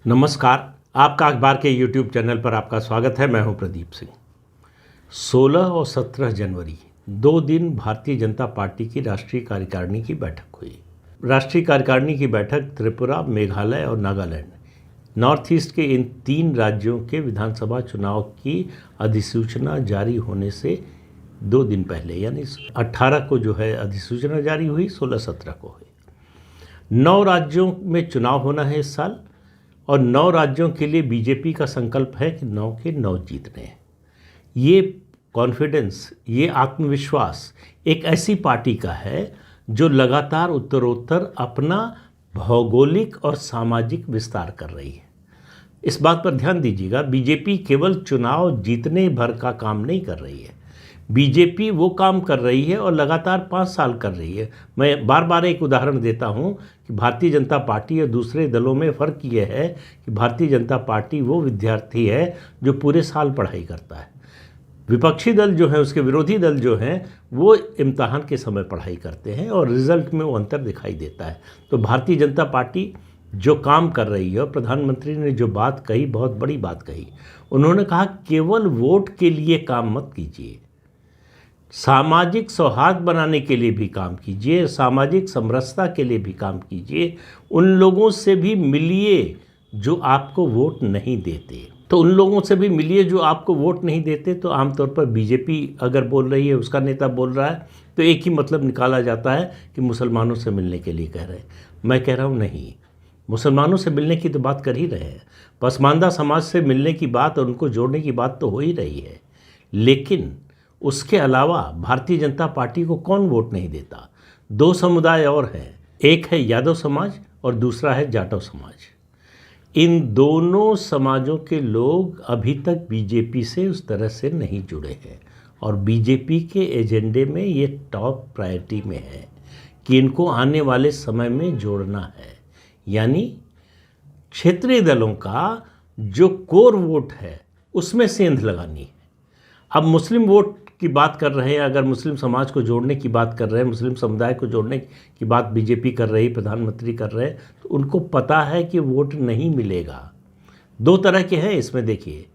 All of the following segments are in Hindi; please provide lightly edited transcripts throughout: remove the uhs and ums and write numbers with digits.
नमस्कार। आपका अखबार के YouTube चैनल पर आपका स्वागत है। मैं हूं प्रदीप सिंह। 16 और 17 जनवरी 2 दिन भारतीय जनता पार्टी की राष्ट्रीय कार्यकारिणी की बैठक हुई। राष्ट्रीय कार्यकारिणी की बैठक त्रिपुरा, मेघालय और नागालैंड, नॉर्थ ईस्ट के इन 3 राज्यों के विधानसभा चुनाव की अधिसूचना जारी होने से 2 दिन पहले यानी 18 को जो है अधिसूचना जारी हुई, 16-17 को हुई। 9 राज्यों में चुनाव होना है इस साल और 9 राज्यों के लिए बीजेपी का संकल्प है कि 9 के 9 जीतने हैं। ये कॉन्फिडेंस, ये आत्मविश्वास एक ऐसी पार्टी का है जो लगातार उत्तरोत्तर अपना भौगोलिक और सामाजिक विस्तार कर रही है। इस बात पर ध्यान दीजिएगा, बीजेपी केवल चुनाव जीतने भर का काम नहीं कर रही है। बीजेपी वो काम कर रही है और लगातार 5 साल कर रही है। मैं बार बार एक उदाहरण देता हूँ कि भारतीय जनता पार्टी और दूसरे दलों में फ़र्क ये है कि भारतीय जनता पार्टी वो विद्यार्थी है जो पूरे साल पढ़ाई करता है। विपक्षी दल जो है, उसके विरोधी दल जो हैं, वो इम्तहान के समय पढ़ाई करते हैं और रिज़ल्ट में वो अंतर दिखाई देता है। तो भारतीय जनता पार्टी जो काम कर रही है, और प्रधानमंत्री ने जो बात कही, बहुत बड़ी बात कही। उन्होंने कहा केवल वोट के लिए काम मत कीजिए, सामाजिक सौहार्द बनाने के लिए भी काम कीजिए, सामाजिक समरसता के लिए भी काम कीजिए। उन लोगों से भी मिलिए जो आपको वोट नहीं देते। तो उन लोगों से भी मिलिए जो आपको वोट नहीं देते। तो आमतौर पर बीजेपी अगर बोल रही है, उसका नेता बोल रहा है, तो एक ही मतलब निकाला जाता है कि मुसलमानों से मिलने के लिए कह रहे हैं। मैं कह रहा हूँ नहीं, मुसलमानों से मिलने की तो बात कर ही रहे हैं। पसमानदा समाज से मिलने की बात और उनको जोड़ने की बात तो हो ही रही है। लेकिन उसके अलावा भारतीय जनता पार्टी को कौन वोट नहीं देता? 2 समुदाय और हैं, एक है यादव समाज और दूसरा है जाटव समाज। इन दोनों समाजों के लोग अभी तक बीजेपी से उस तरह से नहीं जुड़े हैं और बीजेपी के एजेंडे में ये टॉप प्रायोरिटी में है कि इनको आने वाले समय में जोड़ना है। यानी क्षेत्रीय दलों का जो कोर वोट है उसमें सेंध लगानी है। अब मुस्लिम वोट की बात कर रहे हैं, अगर मुस्लिम समाज को जोड़ने की बात कर रहे हैं, मुस्लिम समुदाय को जोड़ने की बात बीजेपी कर रही, प्रधानमंत्री कर रहे हैं, तो उनको पता है कि वोट नहीं मिलेगा। 2 तरह के हैं इसमें, देखिए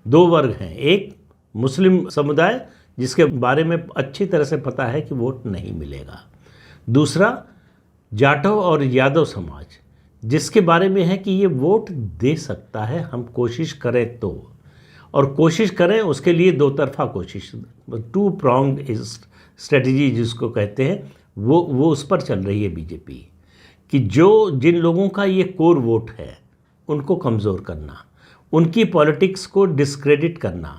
2 वर्ग हैं। एक मुस्लिम समुदाय जिसके बारे में अच्छी तरह से पता है कि वोट नहीं मिलेगा। दूसरा जाटव और यादव समाज जिसके बारे में है कि ये वोट दे सकता है, हम कोशिश करें तो। और कोशिश करें उसके लिए 2 तरफा कोशिश, 2 pronged स्ट्रेटजी जिसको कहते हैं, वो उस पर चल रही है बीजेपी कि जिन लोगों का ये कोर वोट है उनको कमज़ोर करना, उनकी पॉलिटिक्स को डिस्क्रेडिट करना,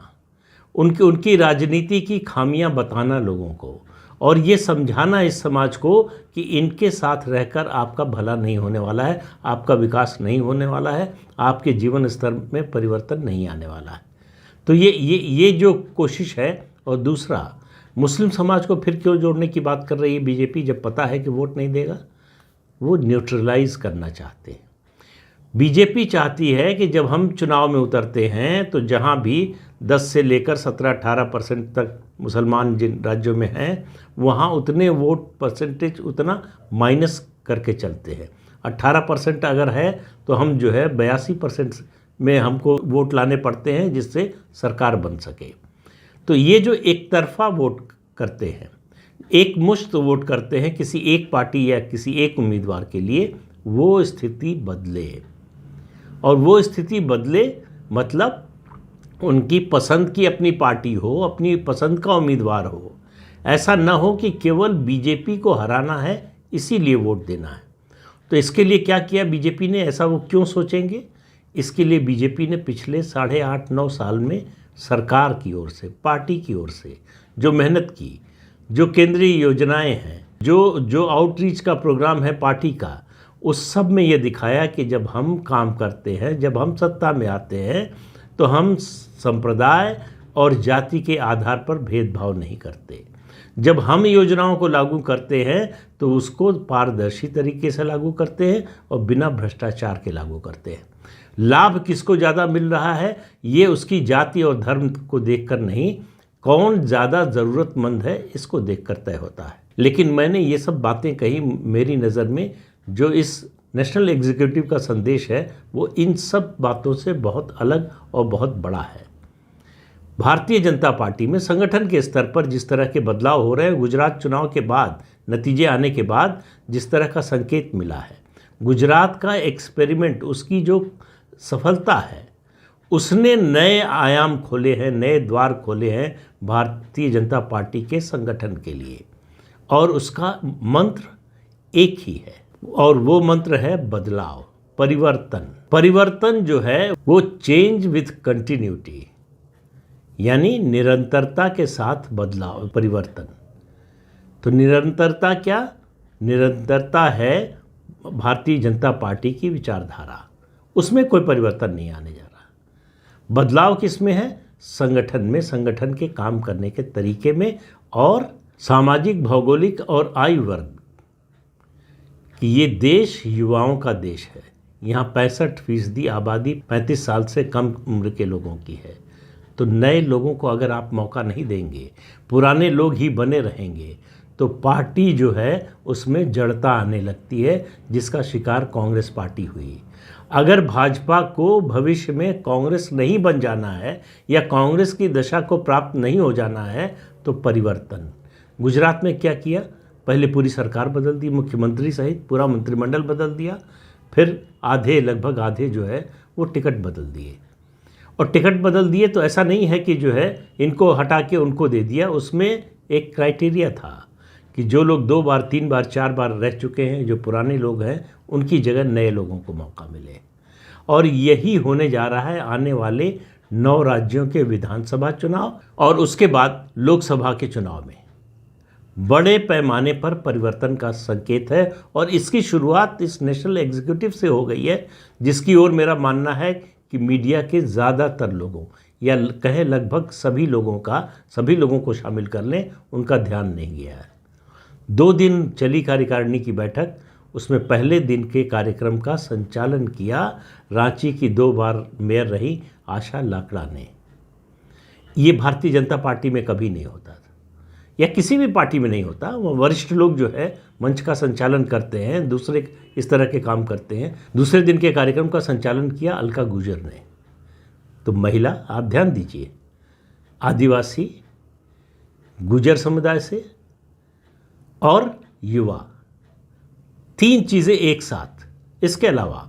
उनकी राजनीति की खामियां बताना लोगों को, और ये समझाना इस समाज को कि इनके साथ रहकर आपका भला नहीं होने वाला है, आपका विकास नहीं होने वाला है, आपके जीवन स्तर में परिवर्तन नहीं आने वाला है। तो ये जो कोशिश है। और दूसरा, मुस्लिम समाज को फिर क्यों जोड़ने की बात कर रही है बीजेपी जब पता है कि वोट नहीं देगा? वो न्यूट्रलाइज करना चाहते हैं। बीजेपी चाहती है कि जब हम चुनाव में उतरते हैं तो जहां भी 10 से लेकर 17-18% तक मुसलमान जिन राज्यों में हैं, वहां उतने वोट परसेंटेज उतना माइनस करके चलते हैं। 18% अगर है तो हम जो है 82% में हमको वोट लाने पड़ते हैं जिससे सरकार बन सके। तो ये जो एक तरफा वोट करते हैं, एक मुश्त वोट करते हैं किसी एक पार्टी या किसी एक उम्मीदवार के लिए, वो स्थिति बदले। और वो स्थिति बदले मतलब उनकी पसंद की अपनी पार्टी हो, अपनी पसंद का उम्मीदवार हो। ऐसा ना हो कि केवल बीजेपी को हराना है इसीलिए वोट देना है। तो इसके लिए क्या किया बीजेपी ने? ऐसा वो क्यों सोचेंगे? इसके लिए बीजेपी ने पिछले 8.5-9 साल में सरकार की ओर से, पार्टी की ओर से जो मेहनत की, जो केंद्रीय योजनाएं हैं, जो आउटरीच का प्रोग्राम है पार्टी का, उस सब में ये दिखाया कि जब हम काम करते हैं, जब हम सत्ता में आते हैं, तो हम संप्रदाय और जाति के आधार पर भेदभाव नहीं करते। जब हम योजनाओं को लागू करते हैं तो उसको पारदर्शी तरीके से लागू करते हैं और बिना भ्रष्टाचार के लागू करते हैं। लाभ किसको ज़्यादा मिल रहा है ये उसकी जाति और धर्म को देखकर नहीं, कौन ज़्यादा ज़रूरतमंद है इसको देखकर तय होता है। लेकिन मैंने ये सब बातें कही मेरी नज़र में जो इस नेशनल एग्जीक्यूटिव का संदेश है वो इन सब बातों से बहुत अलग और बहुत बड़ा है। भारतीय जनता पार्टी में संगठन के स्तर पर जिस तरह के बदलाव हो रहे हैं, गुजरात चुनाव के बाद नतीजे आने के बाद जिस तरह का संकेत मिला है, गुजरात का एक्सपेरिमेंट, उसकी जो सफलता है, उसने नए आयाम खोले हैं, नए द्वार खोले हैं भारतीय जनता पार्टी के संगठन के लिए। और उसका मंत्र एक ही है, और वो मंत्र है बदलाव, परिवर्तन। परिवर्तन जो है वो चेंज विथ कंटिन्यूटी, यानी निरंतरता के साथ बदलाव, परिवर्तन। तो निरंतरता क्या? निरंतरता है भारतीय जनता पार्टी की विचारधारा, उसमें कोई परिवर्तन नहीं आने जा रहा। बदलाव किस में है? संगठन में, संगठन के काम करने के तरीके में, और सामाजिक, भौगोलिक और आयु वर्ग कि ये देश युवाओं का देश है। यहाँ 65% आबादी 35 साल से कम उम्र के लोगों की है। तो नए लोगों को अगर आप मौका नहीं देंगे, पुराने लोग ही बने रहेंगे, तो पार्टी जो है उसमें जड़ता आने लगती है, जिसका शिकार कांग्रेस पार्टी हुई। अगर भाजपा को भविष्य में कांग्रेस नहीं बन जाना है या कांग्रेस की दशा को प्राप्त नहीं हो जाना है, तो परिवर्तन। गुजरात में क्या किया? पहले पूरी सरकार बदल दी, मुख्यमंत्री सहित पूरा मंत्रिमंडल बदल दिया, फिर आधे, लगभग आधे जो है वो टिकट बदल दिए। और टिकट बदल दिए तो ऐसा नहीं है कि जो है इनको हटा के उनको दे दिया, उसमें एक क्राइटेरिया था कि जो लोग 2 बार, 3 बार, 4 बार रह चुके हैं, जो पुराने लोग हैं, उनकी जगह नए लोगों को मौका मिले। और यही होने जा रहा है आने वाले 9 राज्यों के विधानसभा चुनाव और उसके बाद लोकसभा के चुनाव में। बड़े पैमाने पर परिवर्तन का संकेत है, और इसकी शुरुआत इस नेशनल एग्जीक्यूटिव से हो गई है, जिसकी ओर मेरा मानना है कि मीडिया के ज़्यादातर लोगों, या कहें लगभग सभी लोगों को शामिल कर लें, उनका ध्यान नहीं गया है। 2 दिन चली कार्यकारिणी की बैठक, उसमें पहले दिन के कार्यक्रम का संचालन किया रांची की 2 बार मेयर रही आशा लाकड़ा ने। ये भारतीय जनता पार्टी में कभी नहीं होता था, या किसी भी पार्टी में नहीं होता। वो वरिष्ठ लोग जो है मंच का संचालन करते हैं, दूसरे इस तरह के काम करते हैं। दूसरे दिन के कार्यक्रम का संचालन किया अलका गुजर ने। तो महिला, आप ध्यान दीजिए, आदिवासी, गुजर समुदाय से और युवा, 3 चीज़ें एक साथ। इसके अलावा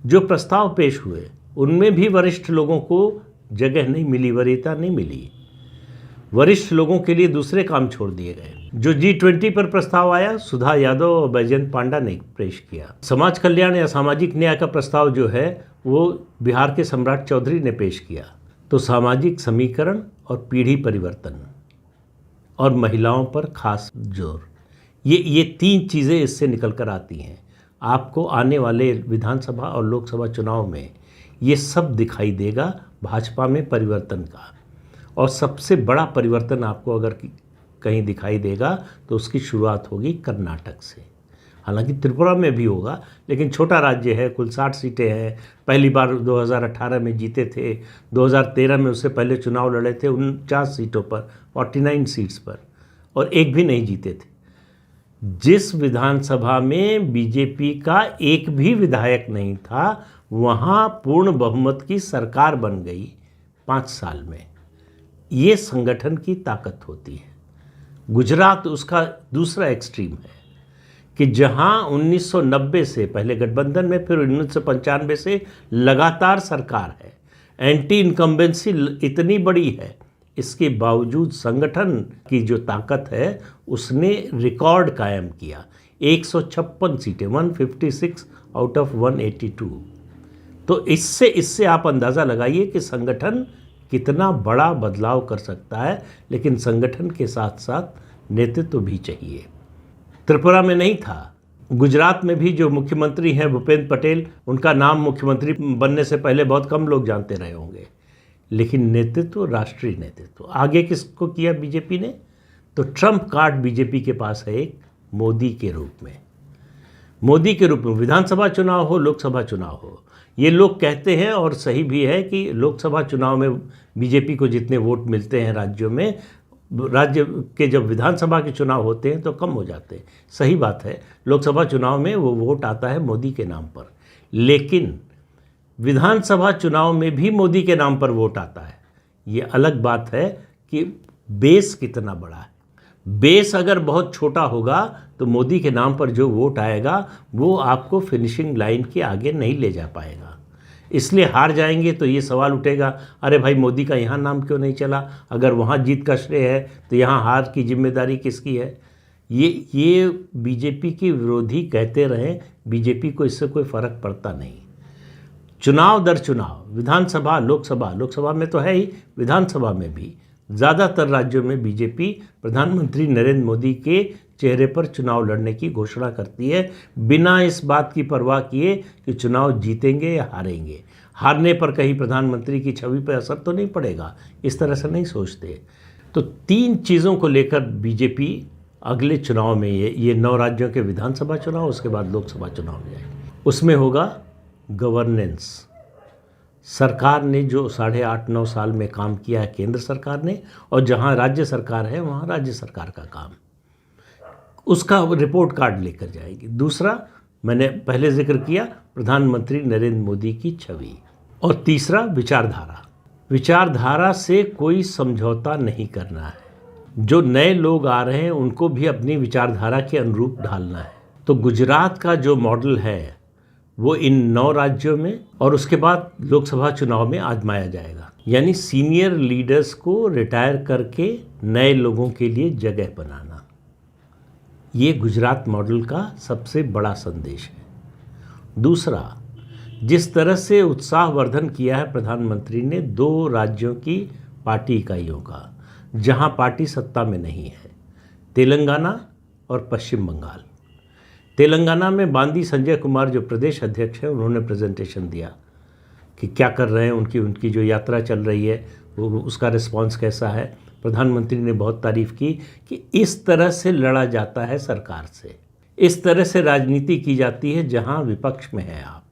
जो प्रस्ताव पेश हुए उनमें भी वरिष्ठ लोगों को जगह नहीं मिली, वरीयता नहीं मिली। वरिष्ठ लोगों के लिए दूसरे काम छोड़ दिए गए। जो G20 पर प्रस्ताव आया, सुधा यादव और बैजयंत पांडा ने पेश किया। समाज कल्याण या सामाजिक न्याय का प्रस्ताव जो है वो बिहार के सम्राट चौधरी ने पेश किया। तो सामाजिक समीकरण और पीढ़ी परिवर्तन और महिलाओं पर खास जोर, ये 3 चीज़ें इससे निकल कर आती हैं। आपको आने वाले विधानसभा और लोकसभा चुनाव में ये सब दिखाई देगा भाजपा में परिवर्तन का। और सबसे बड़ा परिवर्तन आपको अगर कहीं दिखाई देगा तो उसकी शुरुआत होगी कर्नाटक से। हालांकि त्रिपुरा में भी होगा, लेकिन छोटा राज्य है, कुल 60 सीटें हैं। पहली बार 2018 में जीते थे, 2013 में उससे पहले चुनाव लड़े थे 49 सीटों पर, 49 सीट्स पर, और एक भी नहीं जीते थे। जिस विधानसभा में बीजेपी का एक भी विधायक नहीं था, वहाँ पूर्ण बहुमत की सरकार बन गई 5 साल में। ये संगठन की ताकत होती है। गुजरात उसका दूसरा एक्सट्रीम है कि जहां 1990 से पहले गठबंधन में, फिर 1995 से लगातार सरकार है, एंटी इनकम्बेंसी इतनी बड़ी है, इसके बावजूद संगठन की जो ताकत है उसने रिकॉर्ड कायम किया। 156 सीटें, 156 आउट ऑफ 182। तो इससे आप अंदाज़ा लगाइए कि संगठन कितना बड़ा बदलाव कर सकता है। लेकिन संगठन के साथ साथ नेतृत्व भी चाहिए। त्रिपुरा में नहीं था, गुजरात में भी जो मुख्यमंत्री हैं भूपेंद्र पटेल, उनका नाम मुख्यमंत्री बनने से पहले बहुत कम लोग जानते रहे होंगे। लेकिन नेतृत्व, राष्ट्रीय नेतृत्व आगे किसको किया बीजेपी ने? तो ट्रम्प कार्ड बीजेपी के पास है एक, मोदी के रूप में। मोदी के रूप में विधानसभा चुनाव हो, लोकसभा चुनाव हो, ये लोग कहते हैं और सही भी है कि लोकसभा चुनाव में बीजेपी को जितने वोट मिलते हैं राज्यों में, राज्य के जब विधानसभा के चुनाव होते हैं तो कम हो जाते हैं। सही बात है, लोकसभा चुनाव में वो वोट आता है मोदी के नाम पर, लेकिन विधानसभा चुनाव में भी मोदी के नाम पर वोट आता है। ये अलग बात है कि बेस कितना बड़ा है। बेस अगर बहुत छोटा होगा तो मोदी के नाम पर जो वोट आएगा वो आपको फिनिशिंग लाइन के आगे नहीं ले जा पाएगा। इसलिए हार जाएंगे तो ये सवाल उठेगा, अरे भाई मोदी का यहाँ नाम क्यों नहीं चला? अगर वहाँ जीत का श्रेय है तो यहाँ हार की जिम्मेदारी किसकी है? ये बीजेपी के विरोधी कहते रहें, बीजेपी को इससे कोई फ़र्क पड़ता नहीं। चुनाव दर चुनाव, विधानसभा लोकसभा में तो है ही, विधानसभा में भी ज़्यादातर राज्यों में बीजेपी प्रधानमंत्री नरेंद्र मोदी के चेहरे पर चुनाव लड़ने की घोषणा करती है, बिना इस बात की परवाह किए कि चुनाव जीतेंगे या हारेंगे। हारने पर कहीं प्रधानमंत्री की छवि पर असर तो नहीं पड़ेगा, इस तरह से नहीं सोचते। तो 3 चीज़ों को लेकर बीजेपी अगले चुनाव में, ये 9 राज्यों के विधानसभा चुनाव, उसके बाद लोकसभा चुनाव में उसमें होगा गवर्नेंस। सरकार ने जो 8.5-9 साल में काम किया है केंद्र सरकार ने, और जहां राज्य सरकार है वहां राज्य सरकार का काम, उसका रिपोर्ट कार्ड लेकर जाएगी। दूसरा, मैंने पहले जिक्र किया, प्रधानमंत्री नरेंद्र मोदी की छवि। और तीसरा, विचारधारा। विचारधारा से कोई समझौता नहीं करना है। जो नए लोग आ रहे हैं उनको भी अपनी विचारधारा के अनुरूप ढालना है। तो गुजरात का जो मॉडल है वो इन 9 राज्यों में और उसके बाद लोकसभा चुनाव में आजमाया जाएगा। यानी सीनियर लीडर्स को रिटायर करके नए लोगों के लिए जगह बनाना, ये गुजरात मॉडल का सबसे बड़ा संदेश है। दूसरा, जिस तरह से उत्साहवर्धन किया है प्रधानमंत्री ने 2 राज्यों की पार्टी इकाइयों का, जहां पार्टी सत्ता में नहीं है, तेलंगाना और पश्चिम बंगाल। तेलंगाना में बांदी संजय कुमार जो प्रदेश अध्यक्ष हैं, उन्होंने प्रेजेंटेशन दिया कि क्या कर रहे हैं, उनकी जो यात्रा चल रही है वो उसका रिस्पांस कैसा है। प्रधानमंत्री ने बहुत तारीफ़ की कि इस तरह से लड़ा जाता है सरकार से, इस तरह से राजनीति की जाती है जहां विपक्ष में है आप।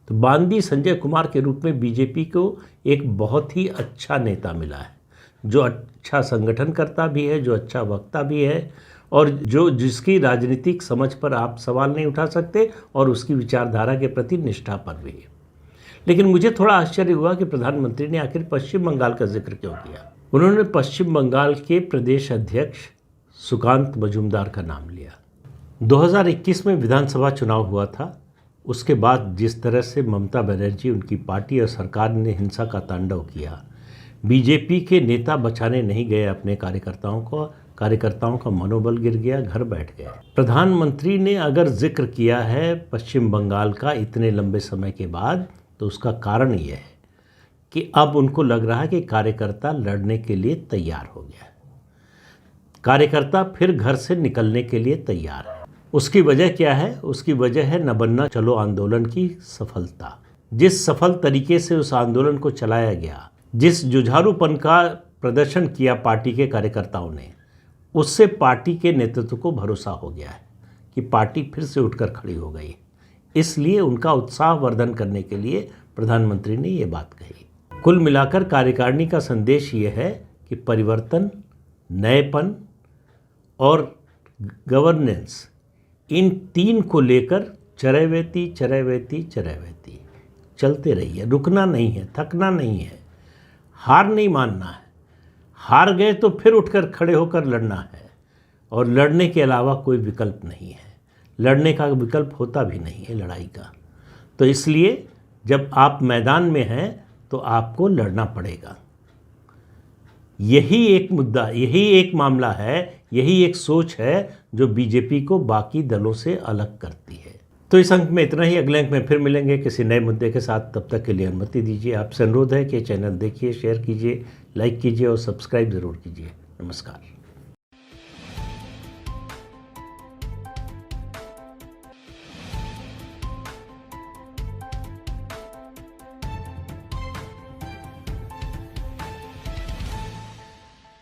तो बांदी संजय कुमार के रूप में बीजेपी को एक बहुत ही अच्छा नेता मिला है, जो अच्छा संगठनकर्ता भी है, जो अच्छा वक्ता भी है, और जिसकी राजनीतिक समझ पर आप सवाल नहीं उठा सकते, और उसकी विचारधारा के प्रति निष्ठा पर भी है। लेकिन मुझे थोड़ा आश्चर्य हुआ कि प्रधानमंत्री ने आखिर पश्चिम बंगाल का जिक्र क्यों किया। उन्होंने पश्चिम बंगाल के प्रदेश अध्यक्ष सुकांत मजूमदार का नाम लिया। 2021 में विधानसभा चुनाव हुआ था, उसके बाद जिस तरह से ममता बनर्जी, उनकी पार्टी और सरकार ने हिंसा का तांडव किया, बीजेपी के नेता बचाने नहीं गए अपने कार्यकर्ताओं का मनोबल गिर गया, घर बैठ गए। प्रधानमंत्री ने अगर जिक्र किया है पश्चिम बंगाल का इतने लंबे समय के बाद, तो उसका कारण यह है कि अब उनको लग रहा है कि कार्यकर्ता लड़ने के लिए तैयार हो गया है, कार्यकर्ता फिर घर से निकलने के लिए तैयार है। उसकी वजह क्या है? उसकी वजह है न बनना चलो आंदोलन की सफलता। जिस सफल तरीके से उस आंदोलन को चलाया गया, जिस जुझारूपन का प्रदर्शन किया पार्टी के कार्यकर्ताओं ने, उससे पार्टी के नेतृत्व को भरोसा हो गया है कि पार्टी फिर से उठकर खड़ी हो गई। इसलिए उनका उत्साहवर्धन करने के लिए प्रधानमंत्री ने ये बात कही। कुल मिलाकर कार्यकारिणी का संदेश ये है कि परिवर्तन, नएपन और गवर्नेंस, इन 3 को लेकर चरैवेती चलते रहिए। रुकना नहीं है, थकना नहीं है, हार नहीं मानना है। हार गए तो फिर उठकर खड़े होकर लड़ना है, और लड़ने के अलावा कोई विकल्प नहीं है। लड़ने का विकल्प होता भी नहीं है लड़ाई का। तो इसलिए जब आप मैदान में हैं तो आपको लड़ना पड़ेगा। यही एक मुद्दा, यही एक मामला है, यही एक सोच है जो बीजेपी को बाकी दलों से अलग करती है। तो इस अंक में इतना ही। अगले अंक में फिर मिलेंगे किसी नए मुद्दे के साथ। तब तक के लिए अनुमति दीजिए। आपसे अनुरोध है कि चैनल देखिए, शेयर कीजिए, लाइक कीजिए और सब्सक्राइब ज़रूर कीजिए। नमस्कार।